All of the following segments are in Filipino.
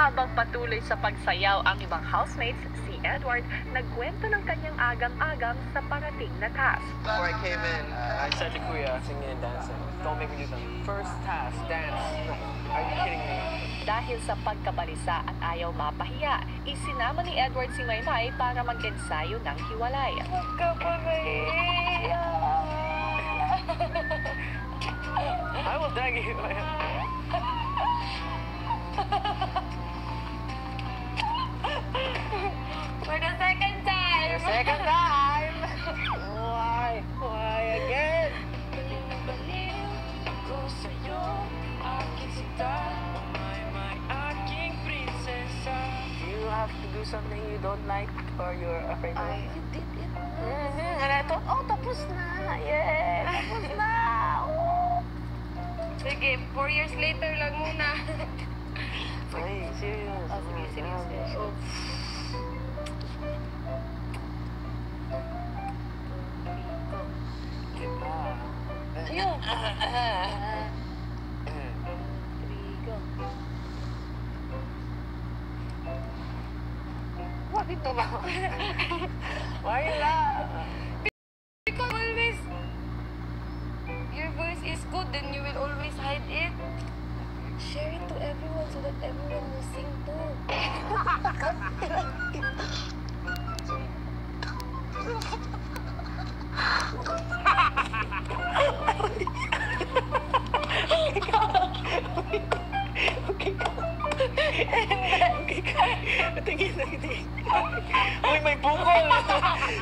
Habang patuloy sa pagsayaw ang ibang housemates, si Edward nagkwento ng kanyang agam-agam sa parating na task. Before I came in, I said to Kuya, singing and dancing, don't make me do the first task, dance. Are you kidding me? Dahil sa pagkabalisa at ayaw mapahiya, isinama ni Edward si Maymay para mag-ensayo ng hiwalay. Huwag ka pa naiiyak. I will drag you. For the second time. The second time. Why? Why again? Baliw ko sa'yo, aking sinta, may aking prinsesa. Do you have to do something you don't like or you're afraid of? You did it. And I thought, oh, tapos na. Yeah, tapos na. Oh. Sige, 4 years later lang muna. Ay, serious. Oh, sige, serious. Oh. Ayun. Trigo. What ito ba? Why not? Because always, your voice is good, then you will always hide it. Share it to everyone so that everyone will sing too. Tingin. Uy, may bukol!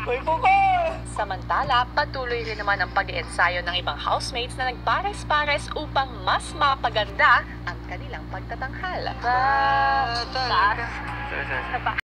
May bukol! Samantala, patuloy rin naman ang pag-iensayo ng ibang housemates na nagpares-pares upang mas mapaganda ang kanilang pagtatanghal. Sorry.